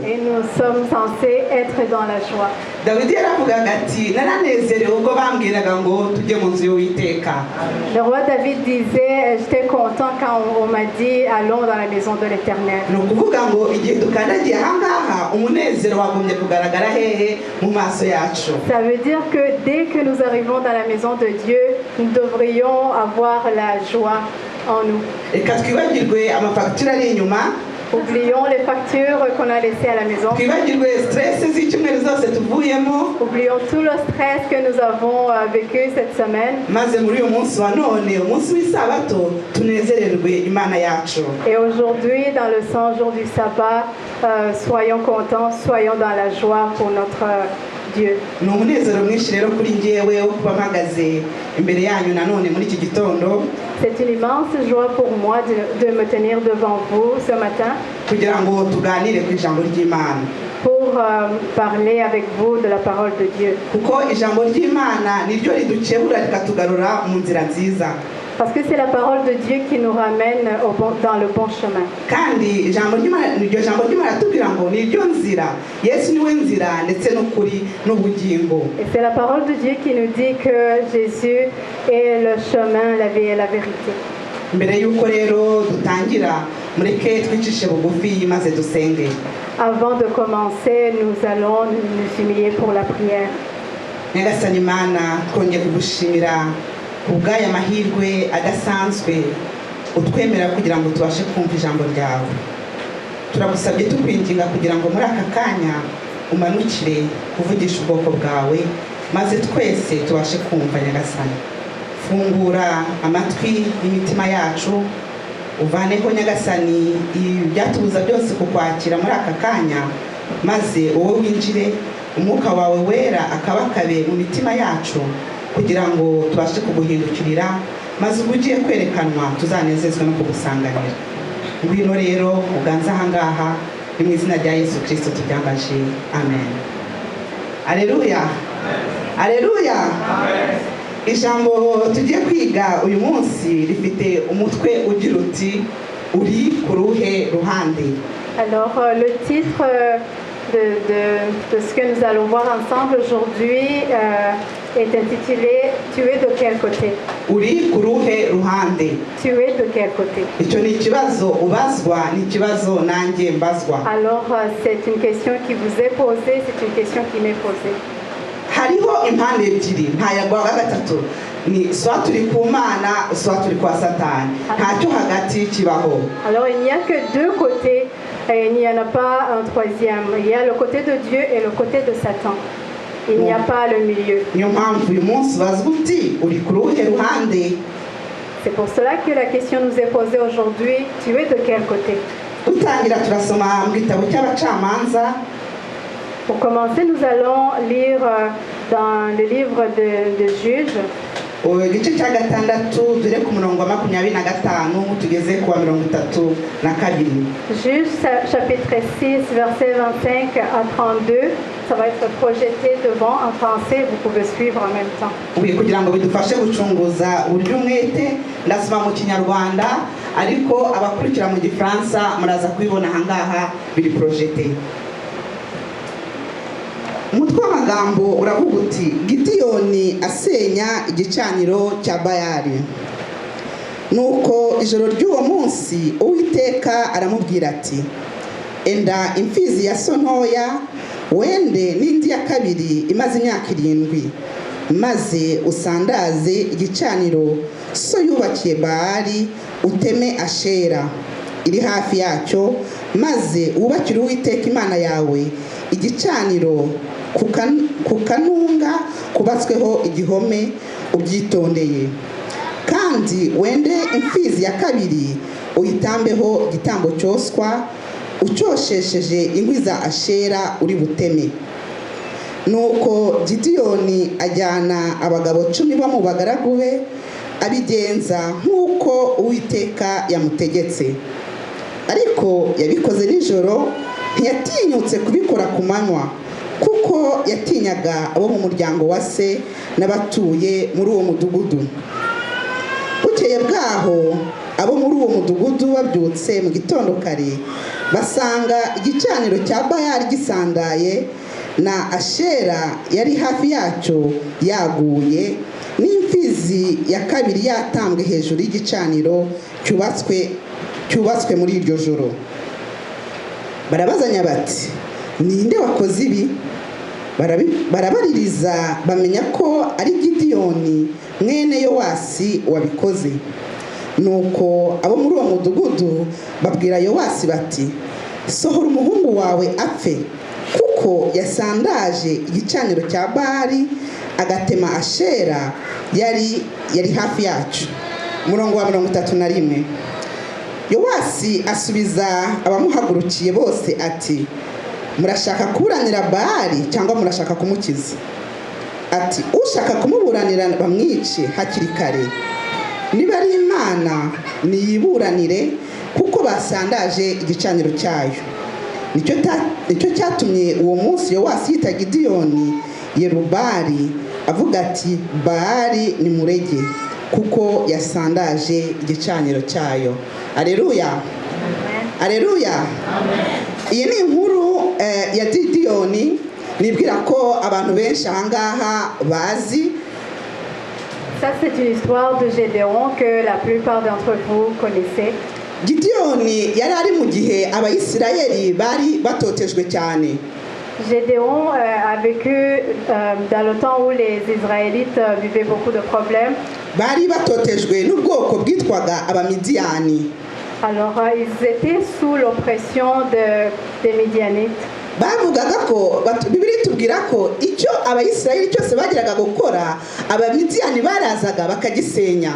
Et nous sommes censés être dans la joie. Le roi David disait, j'étais content quand on m'a dit, allons dans la maison de l'Éternel. Ça veut dire que dès que nous arrivons dans la maison de Dieu, nous devrions avoir la joie en nous. Oublions les factures qu'on a laissées à la maison. Oublions tout le stress que nous avons vécu cette semaine. Et aujourd'hui, dans le 100 jours du sabbat, soyons contents, soyons dans la joie pour notre Dieu. C'est une immense joie pour moi de me tenir devant vous ce matin pour parler avec vous de la parole de Dieu. Parce que c'est la parole de Dieu qui nous ramène dans le bon chemin. Et c'est la parole de Dieu qui nous dit que Jésus est le chemin, la vie et la vérité. mureke twicishe bugufi maze dusenge. Avant de commencer, nous allons nous humilier pour la prière. Nyagasani Mana, twongeye kugushimira kubw'aya mahirwe adasanzwe utwemera kugira ngo tubashe kumva ijambo ryawe. Turagusabye tukwinginga kugira ngo muri aka kanya umanukire kuvugisha ubwoko bwawe maze twese tubashe kumva. Nyagasani, fungura amatwi y'imitima yacu, uvaneho Nyagasani ibyatubuza byose kukwakira muri aka kanya, maze wowe winjire, umwuka wawe wera akabakabe mu mitima yacu kugira ngo tubashe kuguhindukirira, maze ubwo ugiye kwerekanwa tuzanezezwe no kugusanganira. Ngwino rero uganze ahangaha, ni mu izina rya Yesu Kristo tubyambaje, amen. Aleluya, aleluya. Ijambo tugiye kwiga uyu munsi rifite umutwe ugira uti uri ku ruhe ruhande. Alors le titre de ce que nous allons voir ensemble aujourd'hui est intitulé Tu es de quel côté? Uri ku ruhe ruhande. Tu es de quel côté? Icyo ni ikibazo ubazwa, ni ikibazo nanjye mbazwa. Alors c'est une question qui vous est posée, c'est une question qui m'est posée. Hariho impande ebyiri, nta yagwa gatatu, ni soit turi ku Mana soit turi kwa Satani, ntacyo hagati kibaho. Alors il n'y a que deux côtés, et il n'y en a pas un troisième. Il y a le côté de Dieu et le côté de Satan. Il n'y a pas le milieu. Niyo mpamvu uyu munsi bazwa uti uri ku ruhe ruhande. C'est pour cela que la question nous est posée aujourd'hui, tu es de quel côté? Dutangira turasoma mu gitabo cy'abacamanza. Pour commencer, nous allons lire dans le livre de Juges. Igice cya gatandatu dore ku murongo wa 25 tugeze ku wa 32. Juges chapitre 6 verset 25 à 32. Ça va être projeté devant en français, vous pouvez suivre en même temps. Oui, kugira ngo bidufashe gucunguza uburyo umwete ndasoma mu Kinyarwanda, ariko abakurikira mu Gifaransa muraza kubibona ahangaha biri projeté. Umutwe w'amagambo uravuga uti Gideyoni asenya igicaniro cya Bayali. Nuko ijoro ry'uwo munsi Uwiteka aramubwira ati, enda imfizi ya so ntoya wende n'indi ya kabiri imaze imyaka 7, maze usandaze igicaniro so yubakiye Bayali, uteme Ashera iri hafi yacyo, maze wubakire Uwiteka Imana yawe igicaniro ku kanunga kubatsweho igihome, ubyitondeye. Kandi wende imfizi ya kabiri uyitambeho igitambo cyoswa, ucoshesheje inkwi za Ashera uri buteme. Nuko Gideyoni ajyana abagabo 10 bo mu bagaragu be, abigenza nk'uko Uwiteka yamutegetse. Ariko yabikoze nijoro, ntiyatinyutse kubikora ku manywa, kuko yatinyaga abo mu muryango wa se n'abatuye muri uwo mudugudu. Bukeye bwaho abo muri uwo mudugudu babyutse mu gitondo kare, basanga igicaniro cya Bayali gisandaye na Ashera yari hafi yacyo yaguye, n'imfizi ya kabiri yatambwe hejuru y'igicaniro cyubatswe muri iryo joro. Barabazanya bati, ninde wakoze ibi? Barabaririza bamenya ko ari Gideyoni mwene Yowasi wabikoze. Nuko abo muri uwo mudugudu babwira Yowasi bati, sohora umuhungu wawe apfe, kuko yasandaje igicaniro cya Bayali agatema Ashera yari hafi yacu. Umurongo wa 31. Yowasi asubiza abamuhagurukiye bose ati, murashaka kuburanira Bayali cyangwa murashaka kumukiza? Ati, ushaka kumuburanira bamwice hakiri kare. Niba ari Imana niyiburanire, kuko basandaje igicaniro cyayo. Nicyo cyatumye uwo munsi Yowasi yita Gideyoni Yerubali, avuga ati, Bayali ni murege, kuko yasandaje igicaniro cyayo. Aleluya, aleluya. Iyi ni inkuru ya Gideyoni, nibwira ko abantu benshi ahangaha bazi. Ça c'est une histoire de Gédéon que la plupart d'entre vous connaissez. Gideyoni yari ari mu gihe abayisirayeli bari batotejwe cyane. Gédéon a vécu dans le temps où les Israélites vivaient beaucoup de problèmes. Bari batotejwe n'ubwoko bwitwaga abamidiyani. Alors ils étaient sous l'oppression des Midianites. Bavugaga ko Bibiliya itubwira ko icyo abayisirayeli cyose bagiraga gukora abamidiyani barazaga bakagisenya.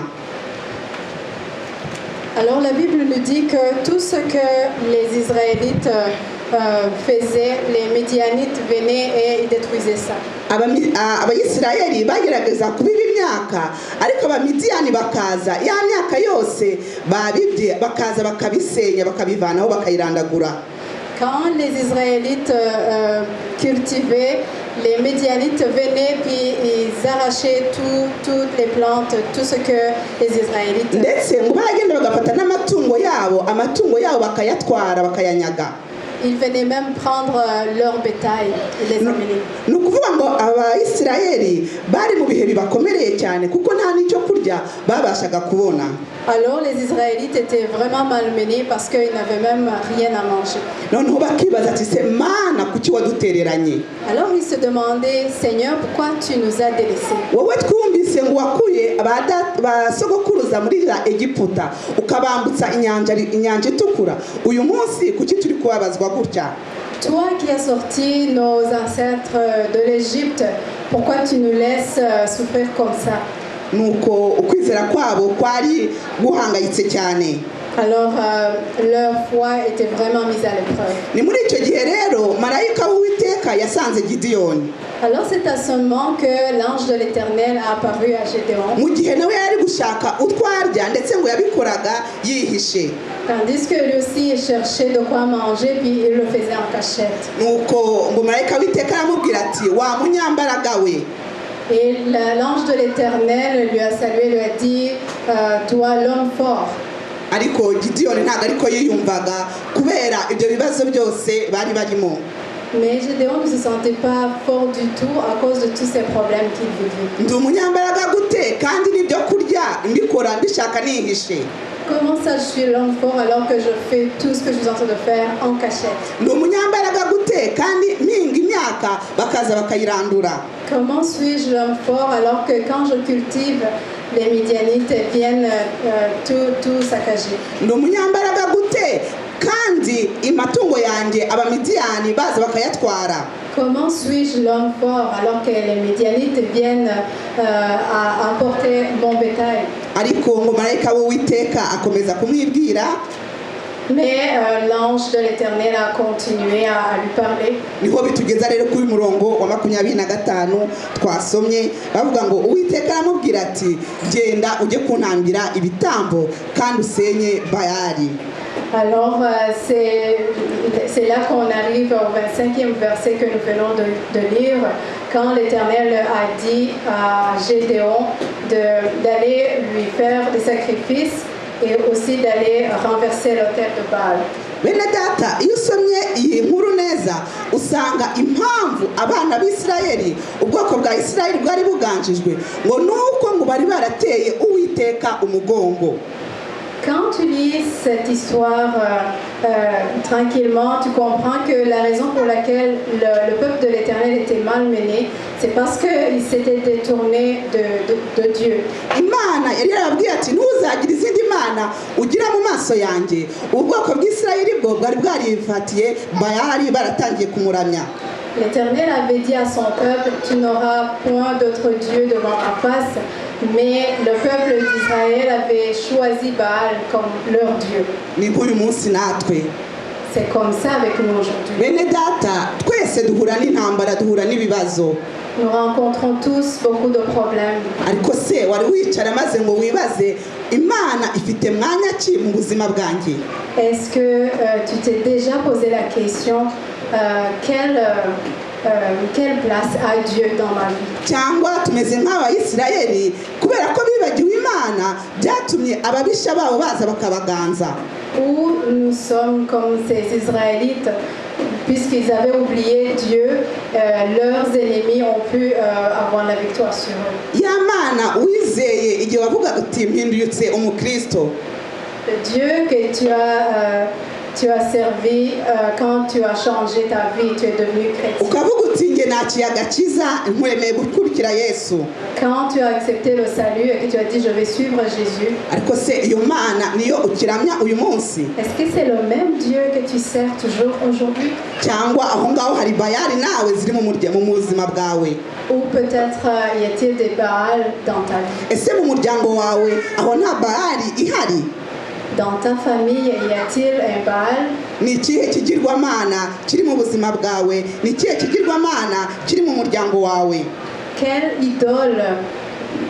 Alors la Bible nous dit que tout ce que les Israélites faisaient, les Midianites venaient et ils détruisaient ça. Abayisirayeli bagerageza kubiba imyaka ariko abamidiyani bakaza ya myaka yose babibye bakaza bakabisenya bakabivanaho bakayirandagura. Quand les Israélites cultivaient, les Midianites venaient puis ils arrachaient toutes les plantes, tout ce que les Israélites. Ndetse ngo baragenda bagafata n'amatungo yabo bakayatwara bakayanyaga. Ils venaient même prendre leur bétail et les emmener. Ni ukuvuga ngo abayisirayeli bari mu bihe bibakomereye cyane kuko nta n'icyo kurya babashaga kubona. Alors les Israélites étaient vraiment malmenés parce qu'ils n'avaient même rien à manger. Noneho bakibaza ati se mana kuki wadutereranye. Alors ils se demandaient, Seigneur, pourquoi tu nous as délaissés? Wowe twumvise ngo wakuye abasogokuruza muri Egiputa ukabambutsa inyanja itukura, uyu munsi kuki turi kubabazwa gutya? Toi qui as sorti nos ancêtres de l'Égypte, pourquoi tu nous laisses souffrir comme ça? Nuko ukwizera kwabo kwari guhangayitse cyane. Alors leur foi était vraiment mise à l'épreuve. Ni muri icyo gihe rero marayika w'Uwiteka yasanze Gideyoni. Alors c'est à ce moment que l'ange de l'Éternel a apparu à Gédéon. Mu gihe nawe yari gushaka utwarya ndetse ngo yabikoraga yihishe. Tandis que lui aussi il cherchait de quoi manger puis il le faisait en cachette. Nuko ngo marayika w'Uwiteka aramubwira ati wa munyambaraga we. Et l'ange de l'Éternel lui a salué, lui a dit, toi l'homme fort. Ariko Gideyoni ntabwo ariko yiyumvaga kubera ibyo bibazo byose bari barimo. Mais Gédéon ne se sentait pas fort du tout à cause de tous ces problèmes qu'il vivait. Ndi umunyambaraga gute kandi n'ibyo kurya mbikora mbishaka nihishe. Comment ça je suis l'homme fort alors que je fais tout ce que je suis en train de faire en cachette? Ndi umunyambaraga gute kandi mpinga imyaka bakaza bakayirandura. Comment suis-je l'homme fort alors que quand je cultive, les Midianites viennent tout saccager? Ndi umunyambaraga gute kandi amatungo yanjye abamidiyani baza bakayatwara. Comment suis-je l'homme fort alors que les Midianites viennent à emporter mon bétail? Ariko ngo marayika w'Uwiteka akomeza kumwibwira. Mais l'ange de l'Éternel a continué à lui parler. Niho bitugeza rero kuri murongo wa 25 twasomye bavuga ngo Uwiteka aramubwira ati genda ujye kuntambira ibitambo kandi usenye Bayali. Alors c'est là qu'on arrive au 25e verset que nous venons de lire, quand l'Éternel a dit à Gédéon d'aller lui faire des sacrifices et aussi d'aller renverser l'autel de Baal. Bene data iyo usomye iyi nkuru neza usanga impamvu abana b'Isirayeli ubwoko bwa Isirayeli bwari buganjijwe ngo nuko ngo bari barateye Uwiteka umugongo. Quand tu lis cette histoire tranquillement, tu comprends que la raison pour laquelle le peuple de l'Éternel était malmené, c'est parce qu'il s'était détourné de Dieu. Imana yari yarabwiye ati ntuzagira izindi mana ugira mu maso yanjye. Ubwoko bw'Isirayeli bwo bwari bwarifatiye Bayali baratangiye kumuramya. L'Éternel avait dit à son peuple, tu n'auras point d'autre Dieu devant ta face, mais le peuple d'Israël avait choisi Baal comme leur Dieu. Ni kuri munsi natwe. C'est comme ça avec nous aujourd'hui. Bene data twese duhura n'intambara duhura n'ibibazo. Nous rencontrons tous beaucoup de problèmes. Ariko se wari wicara maze ngo wibaze Imana ifite mwanya ki mu buzima bwanjye? Est-ce que tu t'es déjà posé la question quelle place a Dieu dans ma vie? Cyangwa tumeze nk'Abayisirayeli kubera ko bibagiwe Imana byatumye ababisha babo baza bakabaganza. Ou nous sommes comme ces Israélites, puisqu'ils avaient oublié Dieu, leurs ennemis ont pu avoir la victoire sur eux. Ya Mana wizeye igihe wavuga uti mpindutse umukristo. Le Dieu que tu as servi quand tu as changé ta vie, tu es devenu chrétien. ukavuga uti nge naciye agakiza nkwemeye gukurikira Yesu, Quand tu as accepté le salut et que tu as dit je vais suivre Jésus, ariko se iyo mana niyo ukiramya uyu munsi, est-ce que c'est le même Dieu que tu sers toujours aujourd'hui? cyangwa aho ngaho hari bayali nawe ziri mu buzima bwawe? Ou peut-être y a-t-il des Baals dans ta vie? Ese mu muryango wawe aho nta bayali ihari? Dans ta famille, y a-t-il un Baal? Ni ikihe kigirwamana kiri mu buzima bwawe? Ni ikihe kigirwamana kiri mu muryango wawe? Quelle idole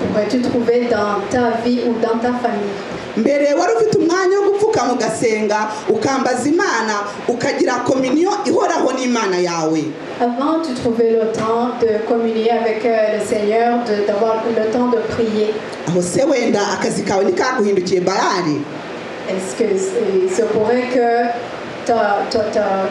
pourrais-tu trouver dans ta vie ou dans ta famille? Mbere wari ufite umwanya wo gupfukama ugasenga ukambaza Imana ukagira kominyo ihoraho n'Imana yawe. Avant, tu trouvais le temps de communier avec le Seigneur, d'avoir le temps de prier. Aho se wenda akazi kawe nikaguhindukiye bayali? Est-ce que il se pourrait que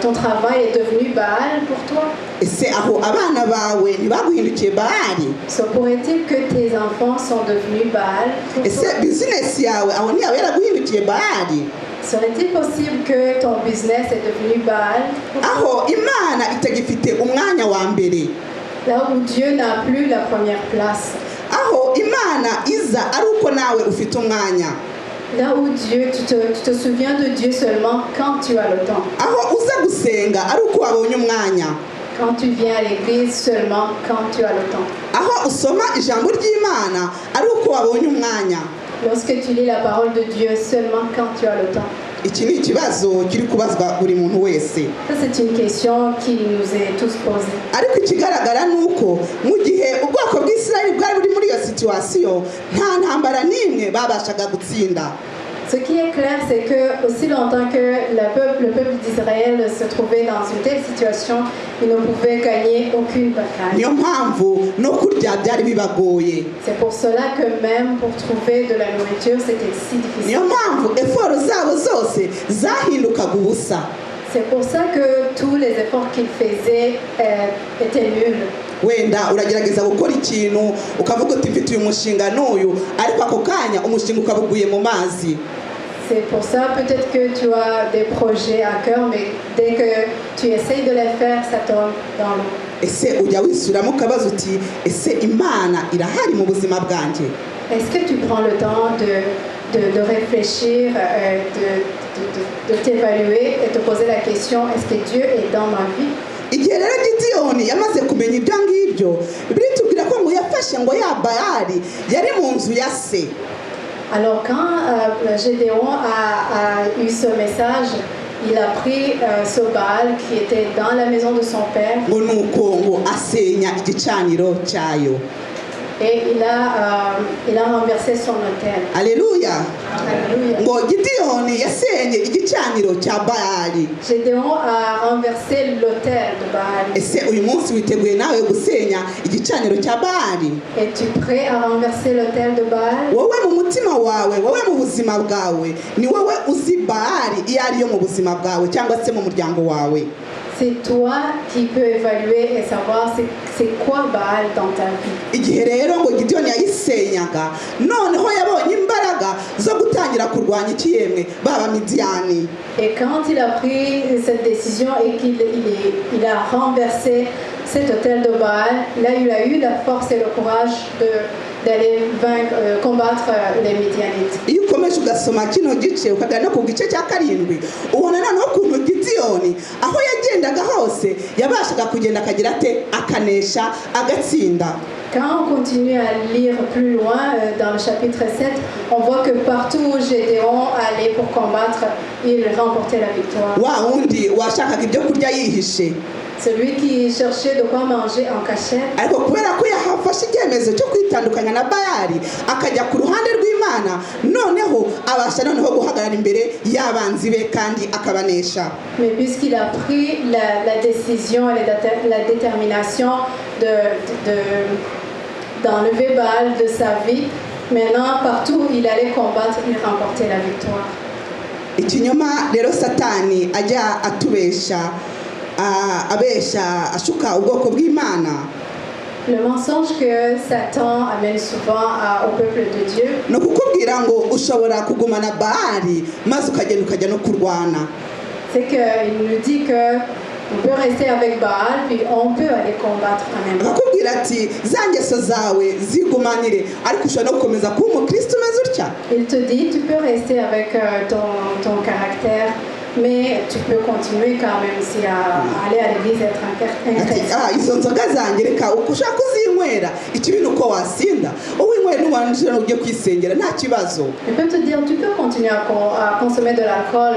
ton travail est devenu Baal pour toi? Ese aho abana bawe ntibaguhindukiye bayali? Se pourrait-il que tes enfants sont devenus Baal pour toi? Ese business yawe aho niyo yaraguhindukiye bayali? Serait-il possible que ton business est devenu Baal pour toi? Aho Imana itagifite umwanya wa mbere, Là où Dieu n'a plus la première place. aho Imana iza ari uko nawe ufite umwanya, Là où Dieu, tu te souviens de Dieu seulement quand tu as le temps. aho uza gusenga ari uko wabonye umwanya, Quand tu viens à l'église seulement quand tu as le temps. aho usoma ijambo ry'Imana ari uko wabonye umwanya. Lorsque tu lis la parole de Dieu seulement quand tu as le temps. Iki ni ikibazo kiri kubazwa buri muntu wese, Ça, c'est une question qui nous est tous posée. ariko ikigaragara ni uko mu gihe ubwoko bw'Isirayeli bwari buri muri iyo situwasiyo nta ntambara n'imwe babashaga gutsinda. Ce qui est clair, c'est que aussi longtemps que le peuple d'Israël se trouvait dans une telle situation, il ne pouvait gagner aucune bataille. Niyo mpamvu no kurya byari bibagoye, C'est pour cela que même pour trouver de la nourriture, c'était si difficile. niyo mpamvu eforo zabo zose zahindukaga ubusa. C'est pour ça que tous les efforts qu'ils faisaient étaient nuls. Wenda uragerageza gukora ikintu ukavuga uti mfite uyu mushinga n'uyu, ariko ako kanya umushinga ukabuguye mu mazi. C'est pour ça peut-être que tu as des projets à cœur, mais dès que tu essayes de les faire, ça tombe dans l'eau. Ese ujya wisubiramo ukabaza uti ese Imana irahari mu buzima bwanjye? Est-ce que tu prends le temps de réfléchir, de t'évaluer et te poser la question, est-ce que Dieu est dans ma vie? Igihe rero Gideyoni yamaze kumenya ibyo ngibyo, Bibiliya itubwira ko ngo yafashe ngo ya Bayali yari mu nzu ya se. Alors quand Gédéon a eu ce message, il a pris ce Baal qui était dans la maison de son père Ngo nuko ngo asenya igicaniro cyayo. et il a renversé son autel. Alléluia. Alléluia. Ngo Gideyoni yasenye igicaniro cya Bayali. Gédéon a renversé l'autel de Baal. Ese uyu munsi witeguye nawe gusenya igicaniro cya Bayali? Es-tu prêt à renverser l'autel de Baal? Wowe mu mutima wawe, wowe mu buzima bwawe, ni wowe uzi Bayali iyo ari yo mu buzima bwawe cyangwa se mu muryango wawe. C'est toi qui peux évaluer et savoir c'est quoi Baal dans ta vie. Igihe rero ngo Gideyoni yayisenyaga, noneho yabonye imbaraga zo gutangira kurwanya ikiyemwe baba Midiyani. Et quand il a pris cette décision et qu'il a renversé cet autel de Baal, là il a eu la force et le courage d'aller combattre les Midianites. Iyo ukomeje ugasoma kino gice ukagana no ku gice cya 7, ubona noneho ukuntu Gideyoni aho yagendaga hose yabashaga kugenda akagira ate akanesha agatsinda. Quand on continue à lire plus loin dans le chapitre 7, on voit que partout où Gédéon allait pour combattre, il remportait la victoire. Wa wundi washakaga ibyo kurya yihishe, Celui qui cherchait de quoi manger en cachette, ariko kubera ko yahafashe icyemezo cyo kwitandukanya na Bayali akajya ku ruhande rw'Imana, noneho abasha noneho guhagarara imbere y'abanzi be kandi akabanesha. mais puisqu'il a pris la décision et la détermination d'enlever Baal de sa vie, maintenant partout où il allait combattre, il remportait la victoire. Ikinyoma rero Satani ajya atubesha, abesha ashuka ubwoko bw'Imana. Le mensonge que Satan amène souvent au peuple de Dieu, No kukubwira arakubwira ngo ushobora kugumana Baali maze ukagenda ukajya no kurwana. C'est qu'il nous dit que on peut rester avec Baal, puis on peut aller combattre quand même. Akakubwira ati za ngeso zawe zigumanire ariko ushobora no gukomeza kuba umukristo umeze utya. Il te dit tu peux rester avec ton caractère, mais tu peux continuer quand même si à aller à l'église, être un chrétien. Izo nzoga zanjye reka uko ushaka kuzinywera ikibi nuko wasinda uwinywera n'uwanjira ujye kwisengera nta kibazo. Il peut te dire tu peux continuer à consommer de l'alcool.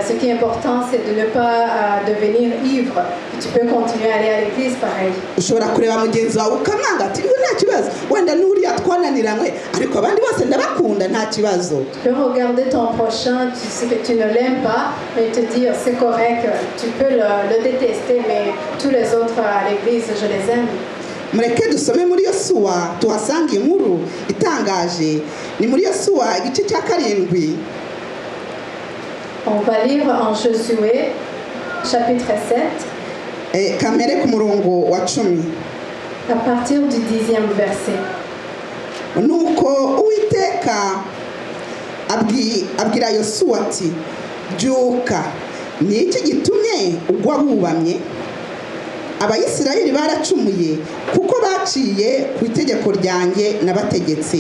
Ce qui est important c'est de ne pas devenir ivre. Tu peux continuer à aller à l'église pareil. Ushobora kureba mugenzi wawe ukamwanga ati nta kibazo wenda n'uriya twananiranywe ariko abandi bose ndabakunda nta kibazo. Tu peux regarder ton prochain, tu sais que tu ne l'aimes pas, mais te dire c'est correct, tu peux le détester, mais tous les autres à l'église je les aime. Mureke dusome muri Yosuwa tuhasanga inkuru itangaje. Ni muri Yosuwa igice cya 7. On va lire en Josué chapitre 7. Kamere ku murongo wa 10. À partir du 10e verset. Nuko Uwiteka abwira Yosuwa ati byuka ni iki gitumye ugwa bubamye. Abayisirayeli baracumuye kuko baciye ku itegeko ryanjye nabategetse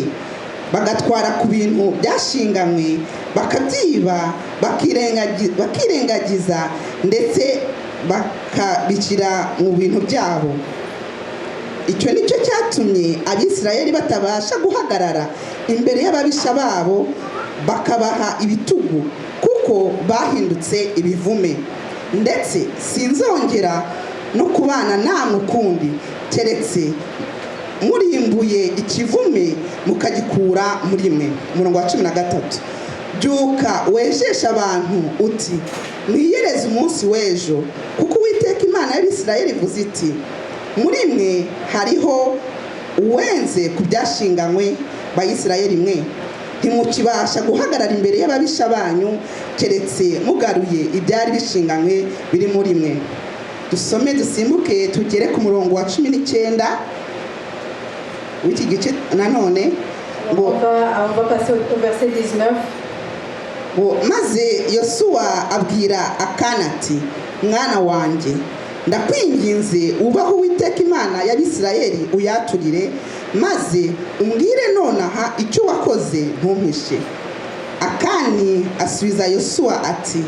bagatwara ku bintu byashinganywe bakabyiba bakirengagiza ndetse bakabicira mu bintu byabo. Icyo nicyo cyatumye Abisirayeli batabasha guhagarara imbere y'ababisha babo bakabaha ibitugu kuko bahindutse ibivume. Ndetse sinzongera no kubana namwe ukundi keretse murimbuye ikivume mukagikura muri mwe. Umurongo wa 13. Byuka wejesha abantu uti mwiyereze umunsi w'ejo kuko Uwiteka Imana y'Abisirayeli ivuze iti muri mwe hariho uwenze ku byashinganywe Bayisirayeli mwe ntimukibasha guhagarara imbere y'ababisha banyu keretse mugaruye ibyari bishinganywe biri muri mwe. Dusome dusimbuke tugere ku murongo wa 19 w'iki gice nanone. On va passer au verset 19. Maze Yosuwa abwira Akana ati mwana wanjye ndakwinginze ubaho Uwiteka Imana y'Abisirayeli uyaturire maze umbwire nonaha icyo wakoze ntumpishe. Akani asubiza Yosuwa ati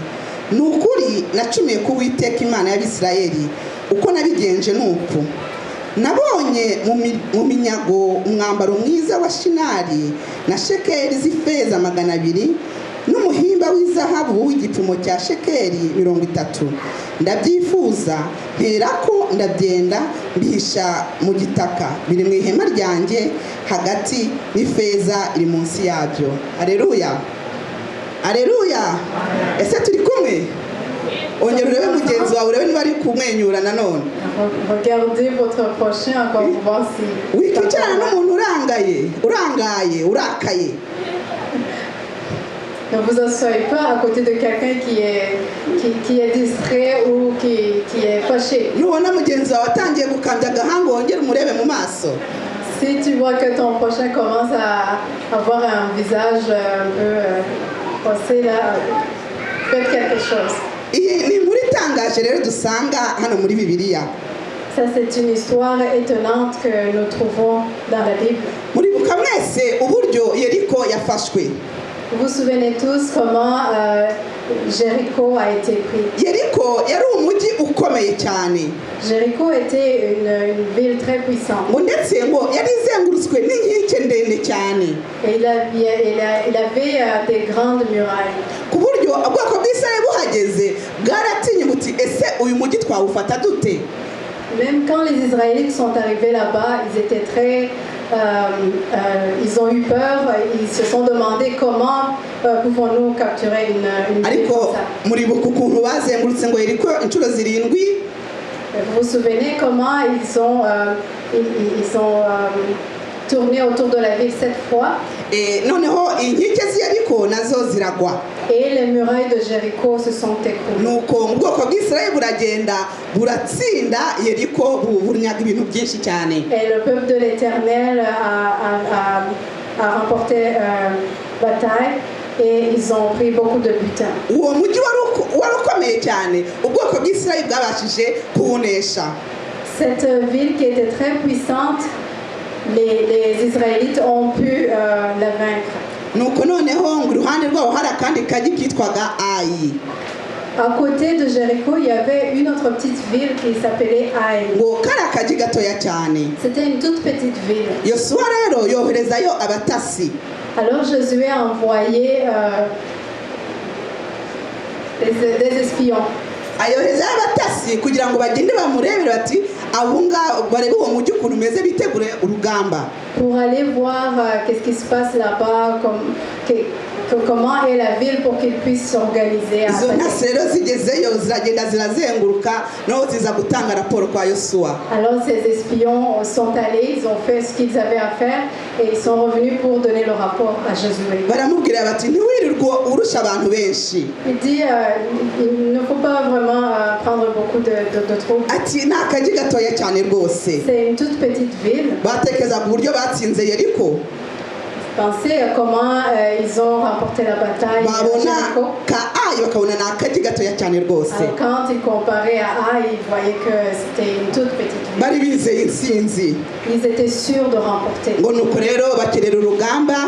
nukuri nacumiye ku Uwiteka Imana y'Abisirayeli uko nabigenje nuko nabonye mu minyago umwambaro mwiza wa shinari na shekeli z'ifeza 200 n'umuhimba w'izahabu w'igipimo cya shekeli 30. Ndabyifuza nterako ndabyenda mbihisha mu gitaka biri mu ihema ryanjye hagati n'ifeza iri munsi yabyo. Aleluya, aleluya. Ese turi kumwe? Ongera urebe mugenzi wawe urebe niba ari kumwenyura nanone. Regardez votre prochain encore pour voir si wikicarana n'umuntu urangaye urakaye. Ne vous asseyez pas à côté de quelqu'un qui est distrait ou qui est fâché. Nubona mugenzi wawe atangiye gukambya agahanga wongera umurebe mu maso. Si tu vois que ton prochain commence à avoir un visage un peu fâché là, faites quelque chose. Iyi ni muri tangaje rero dusanga hano muri Bibiliya. Ça c'est une histoire étonnante que nous trouvons dans la Bible. Muribuka mwese uburyo Yeriko yafashwe. Vous vous souvenez tous comment Jéricho a été pris. Yeriko yari umujyi ukomeye cyane. Jéricho était une ville très puissante. Ndetse ngo yari izengurutswe n'inkike ndende cyane. Et il avait des grandes murailles. Ku buryo ubwoko bw'Isirayeli buhageze bwaratinye buti ese uyu mujyi twawufata dute? Même quand les Israélites sont arrivés là-bas, ils étaient très ils ont eu peur, ils se sont demandé comment pouvons-nous capturer une ville comme ça. Muribuka ukuntu bazengurutse ngo Yeriko inshuro 7. Vous vous souvenez comment ils ont tourné autour de la ville 7 fois? Noneho inkike z'Yeriko nazo ziragwa. Et les murailles de Jéricho se sont écroulées. Nuko ubwoko bw'Isirayeli buragenda buratsinda Yeriko bunyaga ibintu byinshi cyane. Et le peuple de l'Éternel a a remporté bataille et ils ont pris beaucoup de butin. uwo mujyi wari ukomeye cyane ubwoko bw'Isirayeli bwabashije kuwunesha. Cette ville qui était très puissante, les Israélites ont pu la vaincre. nuko noneho ngo iruhande rwabo hari akandi kajyi kitwaga Ayi. À côté de Jéricho, il y avait une autre petite ville qui s'appelait Aï. ngo kari akajyi gatoya cyane. C'était une toute petite ville. Yosuwa rero yoherezayo abatasi. Alors Josué a envoyé des espions. ayoherezayo abatasi kugira ngo bagende bamurebere bati abunga barebe uwo mujyi ukuntu umeze bitegure urugamba. Pour aller voir qu'est-ce qui se passe là-bas, comment est la ville pour qu'ils puissent s'organiser. izo ntasi rero zigezeyo ziragenda zirazenguruka naho ziza gutanga raporo kwa Yosuwa. Alors ces espions sont allés, ils ont fait ce qu'ils avaient à faire et ils sont revenus pour donner le rapport à Josué. baramubwira bati ntiwirirwe urusha abantu benshi. Il dit il ne faut pas vraiment prendre beaucoup de troupes. ati ni akajyi gatoya cyane rwose. C'est une toute petite ville. batekerezaga uburyo batsinze Yeriko. Pensez comment ils ont remporté la bataille à babona Jéricho. ka Ayi bakabona ni akajyi gatoya cyane rwose. Alors, quand ils comparaient à Aï, ils voyaient que c'était une toute petite ville. bari bizeye intsinzi. Ils étaient sûrs de remporter. ngo nuko rero bakerera urugamba.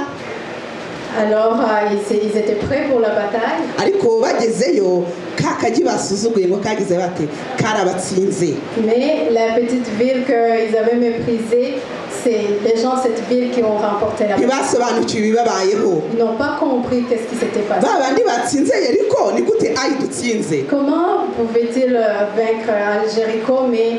Alors ils étaient prêts pour la bataille. ariko bagezeyo ka kajyi basuzuguye ngo kagize bate karabatsinze. Mais la petite ville qu'ils avaient méprisée, c'est les gens de cette ville qui ont remporté la bataille. ntibasobanukiwe ibibabayeho. Ils n'ont pas compris qu'est-ce qui s'était passé. ba bandi batsinze Yeriko ni gute Ayi dutsinze. Comment pouvait-il vaincre à Jéricho mais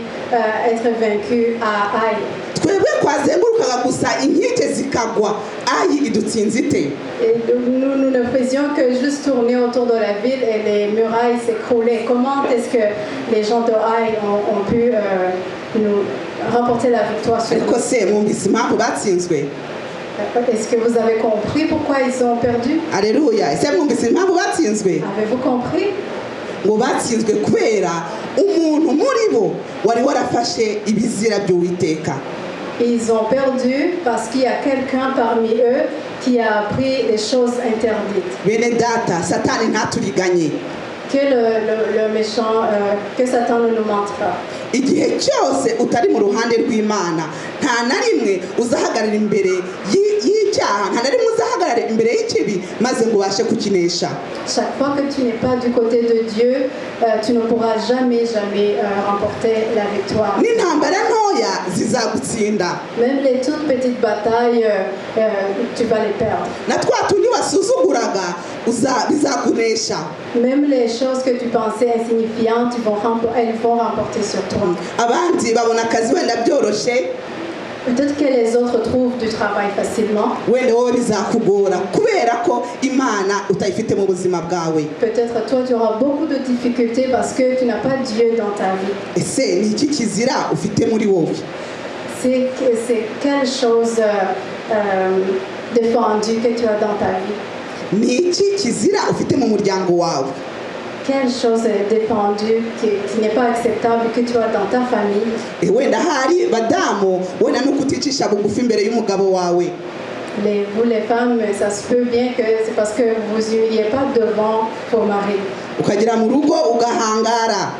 être vaincu à Aï? twebwe twazengurukaga gusa inkike zikagwa Ayi idutsinze ite. Et nous ne faisions que juste tourner autour de la ville et les murailles s'écroulaient. Comment est-ce que les gens de Aï ont pu nous remporter la victoire sur ariko nous? se mwumvise impamvu batsinzwe. Est-ce que vous avez compris pourquoi ils ont perdu? aleluya. ese mwumvise impamvu batsinzwe. Avez-vous compris? ngo batsinzwe kubera umuntu muri bo wari warafashe ibizira by'Uwiteka. Ils ont perdu parce qu'il y a quelqu'un parmi eux qui a appris les choses interdites. bene data satani ntaturiganye. Que le méchant, que Satan ne nous mente pas. igihe cyose utari mu ruhande rw'Imana nta na rimwe uzahagarara imbere y'icyaha, nta na rimwe uzahagarara imbere y'ikibi maze ngo ubashe kukinesha. Chaque fois que tu n'es pas du côté de Dieu, tu ne pourras jamais remporter la victoire. n'intambara ntoya zizagutsinda. Même les toutes petites batailles, tu vas les perdre. na twa tundi wasuzuguraga bizakunesha. Même les choses que tu pensais insignifiantes, elles vont remporter sur toi. abandi babona akazi wenda byoroshye. Peut-être que les autres trouvent du travail facilement. wenda wowe bizakugora kubera ko Imana utayifite mu buzima bwawe. Peut-être toi tu auras beaucoup de difficultés parce que tu n'as pas Dieu dans ta vie. ese ni iki kizira ufite muri wowe. C'est quelle chose défendue que tu as dans ta vie. ni iki kizira ufite mu muryango wawe. Quelle chose défendue qui n'est pas acceptable que tu as dans ta famille. wenda hari badamu wenda no kuticisha bugufi imbere y'umugabo wawe. Vous les femmes, ça se peut bien que c'est parce que vous humiliez pas devant vos maris. ukagera mu rugo ugahangara.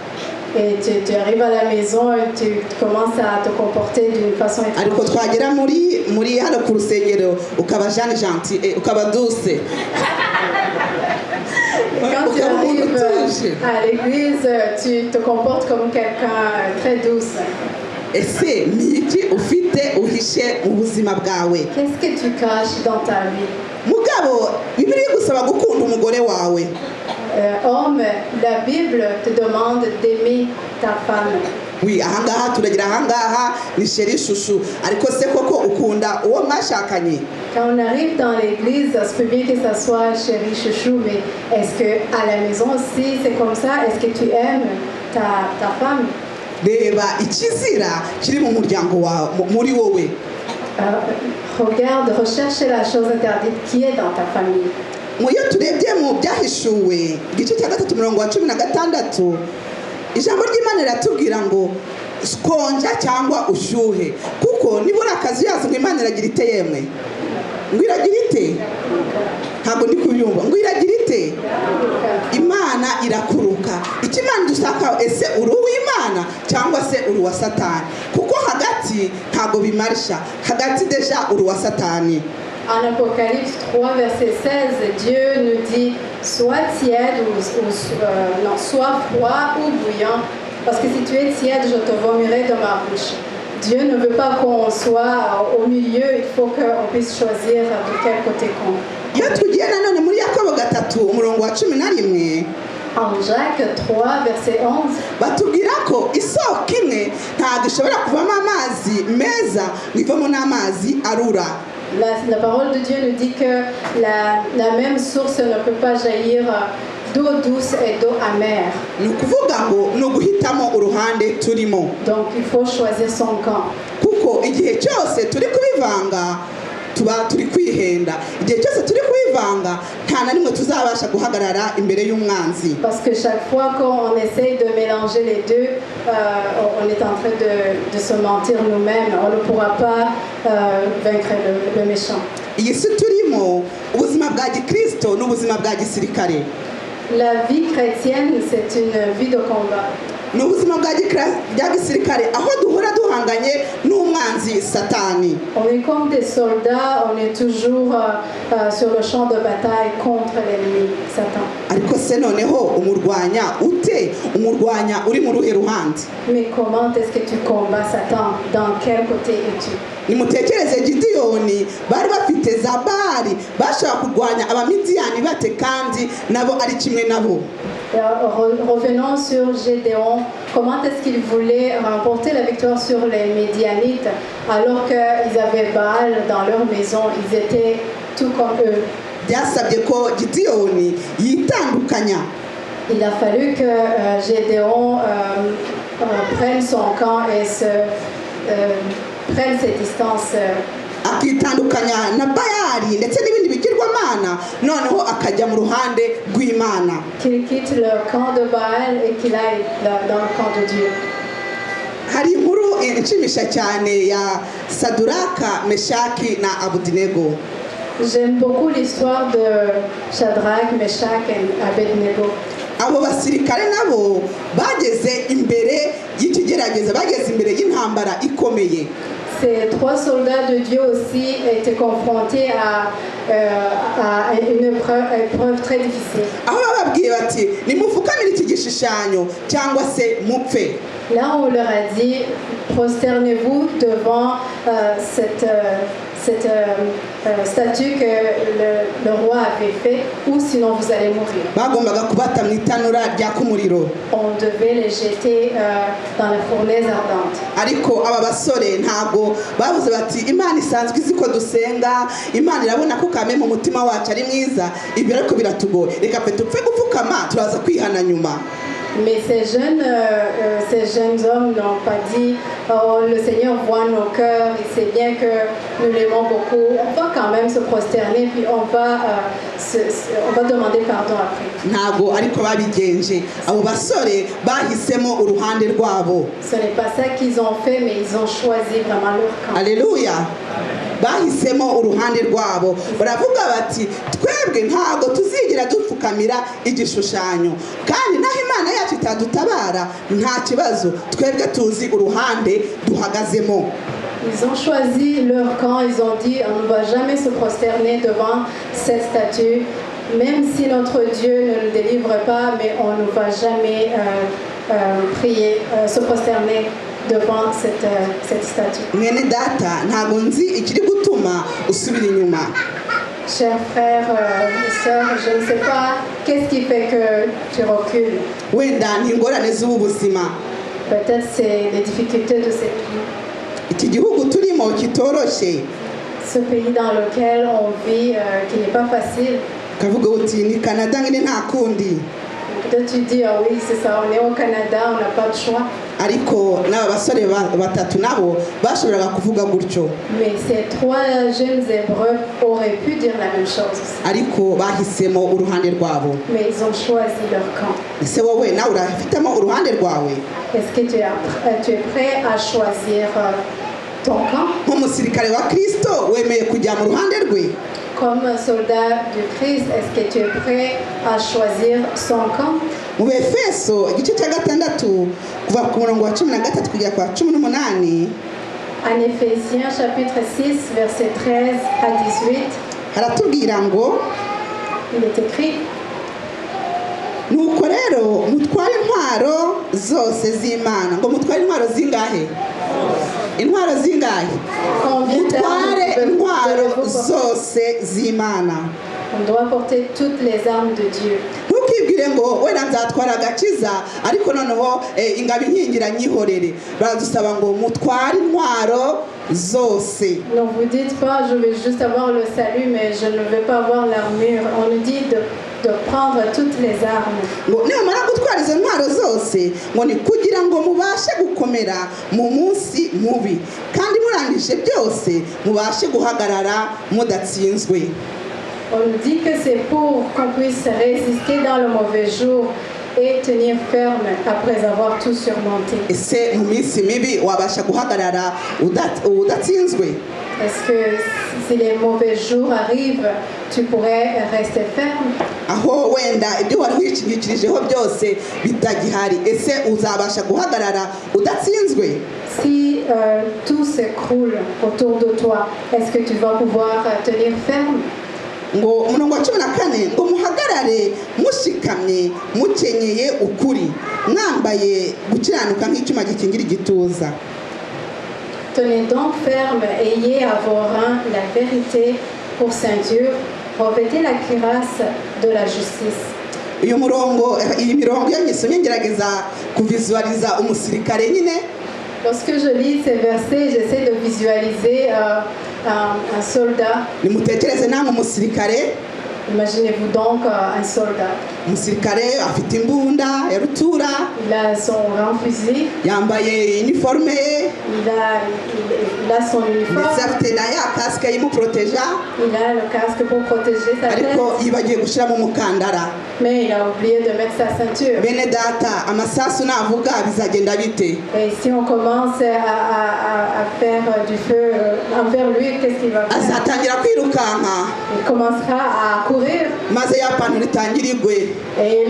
Et tu arrives à la maison et tu commences à te comporter d'une façon ariko étrange. twagera muri hano ku rusengero ukaba Jeanne gentil ukaba douce. Quand tu arrives à l'église, tu te comportes comme quelqu'un très douce. ese ni iki ufite uhishe mu buzima bwawe. Qu'est-ce que tu caches dans ta vie? mugabo Bibiliya igusaba gukunda umugore wawe. Homme, la Bible te demande d'aimer ta femme. wi ahangaha turagira ahangaha ni sheri shushu ariko se koko ukunda uwo mwashakanye. Quand on arrive dans l'église, ça se peut bien que ça soit chéri chouchou, mais est-ce que à la maison aussi c'est comme ça? Est-ce que tu aimes ta femme? reba ikizira kiri mu muryango wawe muri wowe. Regarde, recherche la chose interdite qui est dans ta famille. iyo turebye mu byahishuwe igice cya 3:16 ijambo ry'Imana riratubwira ngo konja cyangwa ushyuhe kuko nibura akazi yazo ngo Imana iragira ite yemwe. ngo iragira ite ntabwo ndi kubyumva ngo iragira ite imana irakuruka icyo imana dushaka ese uri uw'imana cyangwa se uri uwa satani kuko hagati ntabwo bimarisha hagati deja uri uwa satani. En Apocalypse 3, verset 16, Dieu nous dit sois tiède non, sois froid ou bouillant, parce que si tu es tiède, je te vomirai de ma bouche. Dieu ne veut pas qu'on soit au milieu, il faut qu'on puisse choisir de quel côté qu'on. iyo tugiye nanone muri Yakobo 3:11 En Jacques 3, verset 11, batubwira ko isoko imwe ntabwo ishobora kuvamo amazi meza ngo ivamo n'amazi arura. la parole de Dieu nous dit que la même source ne peut pas jaillir d'eau douce et d'eau amère. ni ukuvuga ngo ni uguhitamo uruhande turimo, Donc il faut choisir son camp. kuko igihe cyose turi kubivanga tuba turi kwihenda. Igihe cyose turi kubivanga nta na rimwe tuzabasha guhagarara imbere y'umwanzi. Parce que chaque fois qu'on essaye de mélanger les deux, on est en train de se mentir nous-mêmes. On ne pourra pas vaincre le méchant. iyi si turimo ubuzima bwa gikristo n'ubuzima bwa gisirikare. La vie chrétienne, c'est une vie de combat. ni ubuzima bwa gisirikare aho duhora duhanganye n'umwanzi satani. On est comme des soldats, on est toujours sur le champ de bataille contre l'ennemi, Satan. ariko se noneho umurwanya ute? umurwanya uri mu ruhe ruhande? Mais comment est-ce que tu combats Satan? Dans quel côté es-tu? nimutekereze Gideyoni bari bafite za Bali bashaka kurwanya abamidiyani bate kandi nabo ari kimwe nabo. Revenons sur Gédéon. Comment est-ce qu'il voulait remporter la victoire sur les Médianites alors qu'ils avaient Baal dans leur maison? Ils étaient tout comme eux. byasabye ko Gideyoni yitandukanya. Il a fallu que Gédéon prenne son camp et prenne ses distances. akitandukanya na Bayali ndetse n'ibindi bigirwamana noneho akajya mu ruhande rw'Imana. Qu'il quitte le camp de Baal et qu'il aille dans le camp de Dieu. hari inkuru inshimisha cyane ya Saduraka, Meshaki na Abudinego. J'aime beaucoup l'histoire de Shadrach, Meshach et Abednego. abo basirikare nabo bageze imbere y'ikigeragezo, bageze imbere y'intambara ikomeye. Ces trois soldats de Dieu aussi étaient confrontés à une épreuve très difficile. aho bababwiye bati nimupfukamire iki gishushanyo cyangwa se mupfe. Là on leur a dit prosternez-vous devant cette statue que le roi avait fait ou sinon vous allez mourir. bagombaga kubata mu itanura ryaka umuriro. On devait les jeter dans la fournaise ardente. ariko aba basore ntabwo bavuze bati imana isanzwe izi ko dusenga, imana irabona ko kame mu mutima wacu ari mwiza, ibyo ariko biratugoye, reka pe tupfe gupfukama turaza kwihana nyuma. Mais ces jeunes hommes n'ont pas dit oh, le Seigneur voit nos cœurs, il sait bien que nous l'aimons beaucoup, on va quand même se prosterner puis on va demander pardon après. ntabwo ariko babigenje. abo basore bahisemo uruhande rwabo. Ce n'est pas ça qu'ils ont fait, mais ils ont choisi vraiment leur camp. Alléluia. bahisemo uruhande rwabo, baravuga bati twebwe ntabwo tuzigira dupfukamira igishushanyo, kandi naho imana yacu itadutabara nta kibazo, twebwe tuzi uruhande duhagazemo. Ils ont choisi leur camp, ils ont dit on ne va jamais se prosterner devant cette statue, même si notre Dieu ne nous délivre pas, mais on ne va jamais prier, se prosterner devant cette statue. mwene data ntabwo nzi ikiri gutuma usubira inyuma. Chers frères et sœurs, je ne sais pas qu'est-ce qui fait que tu recules. wenda ni ingorane z'ubu buzima. Peut-être c'est les difficultés de cette vie. iki gihugu turimo kitoroshye. Ce pays dans lequel on vit qui n'est pas facile. kavuga uti ni Canada ngene nta kundi. Peut-être tu dis ah oui c'est ça, on est au Canada, on n'a pas de choix. ariko n'aba basore batatu nabo bashoboraga kuvuga gutyo. Mais ces trois jeunes Hébreux auraient pu dire la même chose. ariko bahisemo uruhande rwabo. Mais ils ont choisi leur camp. ese wowe nawe urafitemo uruhande rwawe? Est-ce que tu es prêt à choisir ton camp. nk'umusirikare wa Kristo wemeye kujya mu ruhande rwe? Comme un soldat du Christ, est-ce que tu es prêt à choisir son camp? Mu Befeso igice cya 6 kuva ku murongo wa 13 kugera kwa 18 En Éphésiens chapitre 6 verset 13 à 18, haratubwira ngo il est écrit: nuko rero mutware intwaro zose z'Imana. Ngo mutware intwaro zingahe? Intwaro zingahe? Combien Mutware intwaro d'armes zose z'Imana. on doit porter toutes les armes de Dieu. ntukibwire ngo wenda nzatwara agakiza ariko noneho ingabo inkingira nyihorere. Baradusaba ngo mutware intwaro zose. Ne vous dites pas, je vais juste avoir le salut, mais je ne vais pas avoir l'armure. On nous dit de prendre toutes les armes. ngo nimara gutwara izo ntwaro zose ngo ni kugira ngo mubashe gukomera mu munsi mubi, kandi murangije byose mubashe guhagarara mudatsinzwe. On nous dit que c'est pour qu'on puisse résister dans le mauvais jour et tenir ferme après avoir tout surmonté. Ese mu minsi mibi wabasha guhagarara udatsinzwe? Est-ce que si les mauvais jours arrivent, tu pourrais rester ferme? Aho wenda ibyo wari wishingikirijeho byose bitagihari, ese uzabasha guhagarara udatsinzwe? Si tout s'écroule autour de toi, est-ce que tu vas pouvoir tenir ferme? ngo umurongo wa 14 ngo muhagarare mushikamye mukenyeye ukuri, mwambaye gukiranuka nk'icyuma gikingira igituza. Tenez donc ferme, ayez à vos reins la vérité pour ceinture, revêtez la cuirasse de la justice. Iyi mirongo yanyisomye ngerageza kuvisualiza umusirikare nyine. Lorsque je lis ces versets, j'essaie de visualiser un soldat. Nimutekereze namwe umusirikare. Imaginez-vous donc un soldat. Umusirikare afite imbunda ya rutura. Il a son grand fusil. Yambaye uniforme. Il a son uniforme. Ndetse afite na ya casque imuproteja. Il a le casque pour protéger sa tête. Ariko yibagiye gushiramo umukandara. Mais il a oublié de mettre sa ceinture. Bene data, amasasu navuga bizagenda bite? Et si on commence à faire du feu envers lui, qu'est-ce qu'il va faire? Azatangira kwirukanka. Il commencera à courir. Maze ya pantaro itangirigwe. Et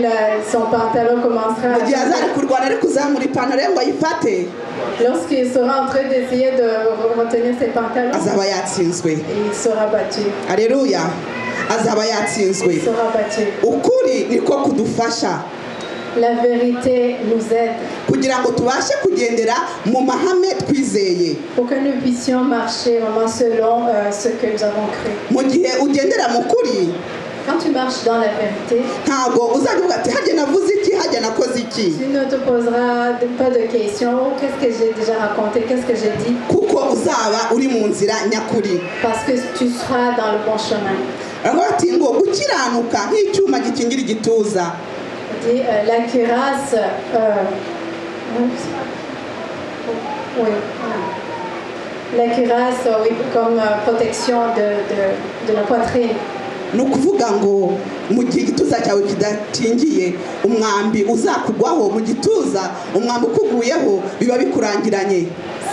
son pantalon commencera Mugihe azari kurwana ari kuzamura ipantaro ngo ayifate. Lorsqu'il sera en train d'essayer de retenir ses pantalons, azaba yatsinzwe. il sera battu. Alleluia. Azaba yatsinzwe. Il sera battu. Ukuri niko kudufasha. La vérité nous aide. Kugira ngo tubashe kugendera mu mahame twizeye. Pour que nous puissions marcher vraiment selon ce que nous avons cru. Mu gihe ugendera mu kuri, quand tu marches dans la vérité, ntago uzavuga ati hajye navuze iki hajye nakoze iki. Tu ne te poseras pas de questions. Oh, qu'est-ce que j'ai déjà raconté? Qu'est-ce que j'ai dit? Kuko uzaba uri mu nzira nyakuri. Parce que tu seras dans le bon chemin. Ati ngo gukiranuka nk'icyuma gikingira igituza. La cuirasse, oui, la cuirasse, oui, comme protection de la poitrine. Nukuvuga ngo mu gihe igituza cyawe kidakingiye umwambi uzakugwaho mu gituza, umwambi ukuguyeho biba bikurangiranye.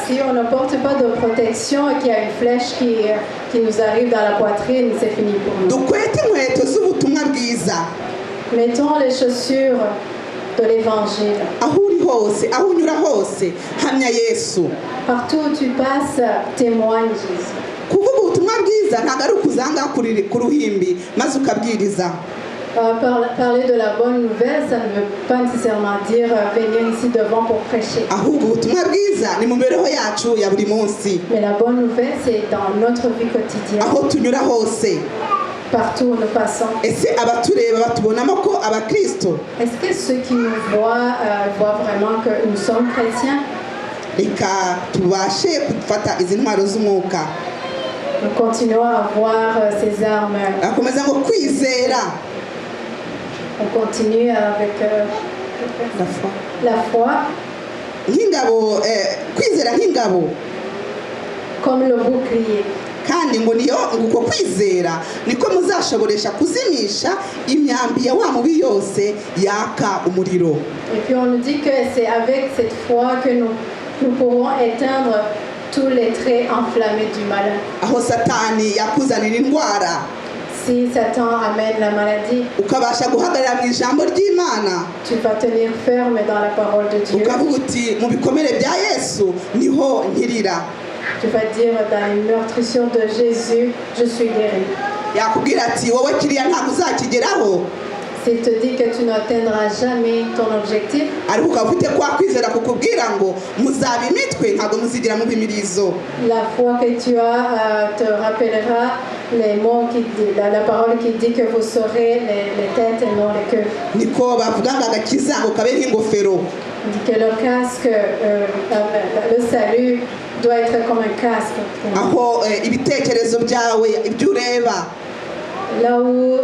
Si on ne porte pas de protection et qu'il y a une flèche qui nous arrive dans la poitrine, c'est fini pour nous. Dukwete inkweto z'ubutumwa bwiza. Mettons les chaussures de l'évangile. Aho uri hose, aho unyura hose, hamya Yesu. Partout où tu passes, témoigne Jésus. Kuvuga ubutumwa bwiza ntabwo ari ukuzanga ku ruhimbi maze ukabwiriza. Parler de la bonne nouvelle, ça ne veut pas nécessairement dire venir ici devant pour prêcher. Ahubwo ubutumwa bwiza ni mu mibereho yacu ya buri munsi. Mais la bonne nouvelle, c'est dans notre vie quotidienne. Aho tunyura hose. Partout où nous passons. Ese abatureba batubonamo ko abakristo? Est-ce que ceux qui nous voient voient vraiment que nous sommes chrétiens? Reka tubashe gufata izi ntwaro z'umwuka. Nous continuons à voir ces armes. Akomeza ngo kwizera. On continue avec la foi. Nk'ingabo, kwizera nk'ingabo. Comme le bouclier. Kandi ngo niyo uko kwizera niko muzashoboresha kuzimisha imyambi ya wa mubi yose yaka umuriro. Et puis on nous dit que c'est avec cette foi que nous pourrons éteindre tous les traits enflammés du malin. aho satani yakuzanira indwara Si Satan amène la maladie, ukabasha guhagarara mu ijambo ry'Imana tu vas tenir ferme dans la parole de Dieu. ukavuga uti mu bikomere bya Yesu niho nkirira. Tu vas dire dans les meurtrissures de Jésus, je suis guéri. yakubwira ati wowe kiriya ntabwo uzakigeraho, S'il te dit que tu n'atteindras jamais ton objectif, ariko ukaba ufite kwa kwizera kukubwira ngo muzaba imitwe ntabwo muzigira mu bimirizo. la foi que tu as te rappellera les mots la parole qui dit que vous serez les têtes et non les queues. niko bavuga ngo agakiza ngo kabe nk'ingofero. Il dit que le casque, le salut doit être comme un casque. aho ibitekerezo byawe ibyo ureba Là où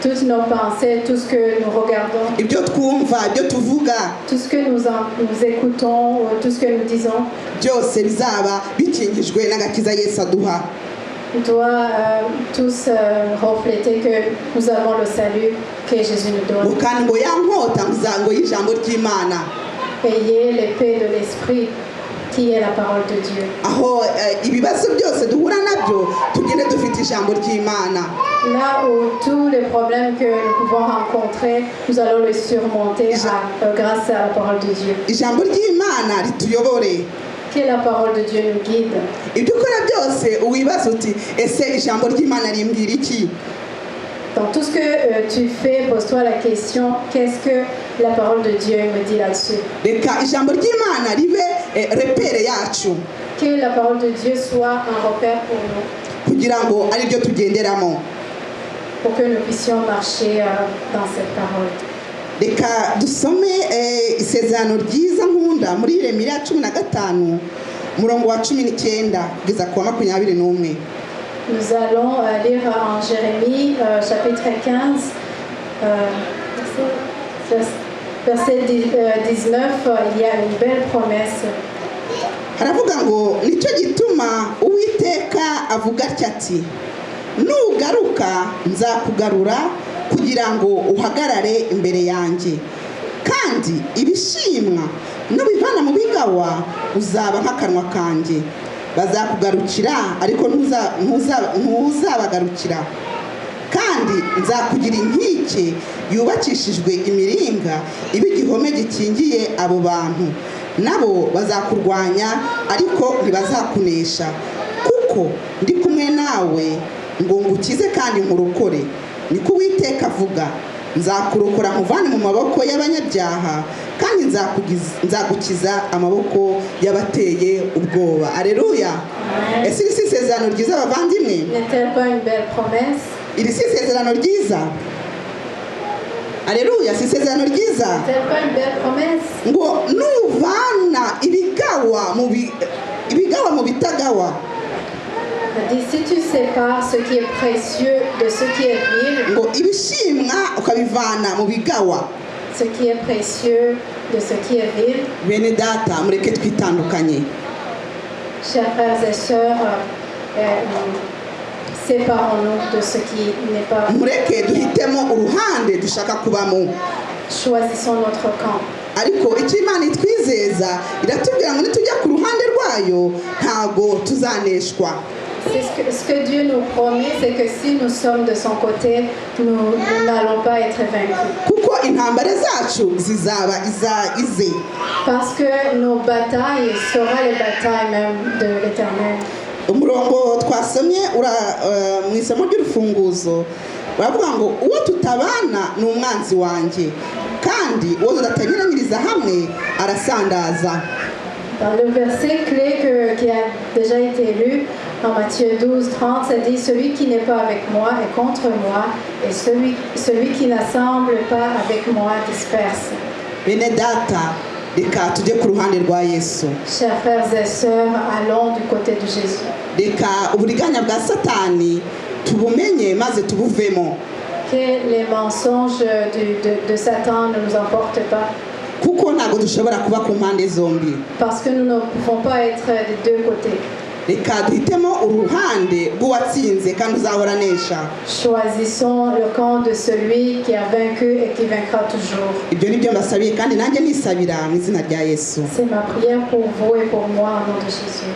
toutes nos pensées, tout ce que nous regardons, ibyo twumva ibyo tuvuga tout ce que nous écoutons, tout ce que nous disons, byose bizaba bikingijwe n'agakiza Yesu aduha. doit tous refléter que nous avons le salut que Jésus nous donne. kandi ngo ya nkota ngo y'ijambo ry'Imana Payer l'épée de l'esprit qui est la parole de Dieu. aho ibibazo byose duhura nabyo tugende dufite ijambo ry'Imana. Là où tous les problèmes que nous pouvons rencontrer, nous allons les surmonter grâce à la parole de Dieu. ijambo ry'Imana rituyobore. Que la parole de Dieu nous guide. ibyo ukora byose wibaza uti ese ijambo ry'Imana rimbwira iki? Dans tout ce que tu fais, pose-toi la question, qu'est-ce que la parole de Dieu me dit là-dessus? reka ijambo ry'Imana ribe repere yacu Que la parole de Dieu soit un repère pour nous, kugira ngo ari byo tugenderamo. pour que nous puissions marcher dans cette parole. reka dusome isezerano ryiza nkunda muri Yeremiya 15 umurongo wa 19 kugeza ku wa 21. Nous allons lire en Jérémie chapitre 15, verset 19, il y a une belle promesse. haravuga ngo nicyo gituma Uwiteka avuga ati nugaruka nzakugarura kugira ngo uhagarare imbere yanjye, kandi ibishimwa nubivana mu bigawa uzaba nk'akanwa kanjye. Bazakugarukira ariko ntuzabagarukira, kandi nzakugira inkike yubakishijwe imiringa iba igihome gikingiye abo bantu. Nabo bazakurwanya ariko ntibazakunesha, kuko ndi kumwe nawe ngo ngukize kandi nkurokore, niko Uwiteka avuga. Nzakurokora nkuvane mu maboko y'abanyabyaha, kandi nzagukiza amaboko y'abateye ubwoba. Aleluya. Ese iri si isezerano ryiza bavandimwe? N'est-elle pas une belle promesse? Iri si isezerano ryiza? Aleluya, si isezerano ryiza? N'est-elle pas une belle promesse? Ngo nuvana ibigawa mu bitagawa. Si tu sépares ce qui est précieux de ce qui est vil, ngo ibishimwa ukabivana mu bigawa, ce qui est précieux de ce qui est vil. bene data mureke twitandukanye. Chers frères et sœurs, séparons-nous de ce qui n'est pas. Mureke duhitemo uruhande dushaka kubamo. Choisissons notre camp. Ariko icyo Imana itwizeza iratubwira ngo nitujya ku ruhande rwayo ntago tuzaneshwa. Ce que Dieu nous promet, c'est que si nous sommes de son côté, nous n'allons pas être vaincus. Kuko intambara zacu zizaba ize. Parce que nos batailles seront les batailles même de l'Éternel. Umurongo twasomye mu isomo ry'urufunguzo baravuga ngo uwo tutabana ni umwanzi wanjye, kandi uwo tudatanyuranyiriza hamwe arasandaza. Dans le verset clé qui a déjà été lu, en Matthieu 12:30, ça dit « Celui qui n'est pas avec moi est contre moi, et celui qui n'assemble pas avec moi disperse. » Bene data, reka tujye ku ruhande rwa Yesu. Chers frères et sœurs, allons du côté de Jésus. Reka uburiganya bwa Satani tubumenye maze tubuvemo. Que les mensonges de Satan ne nous emportent pas. Kuko ntago dushobora kuba ku mpande zombi. Parce que nous ne pouvons pas être des deux côtés. reka duhitemo uruhande rw'uwatsinze kandi uzahoranesha. Choisissons le camp de celui qui a vaincu et qui vaincra toujours. Ibyo ni byo mbasabiye kandi nanjye nisabira mu izina rya Yesu. C'est ma prière pour vous et pour moi au nom de Jésus.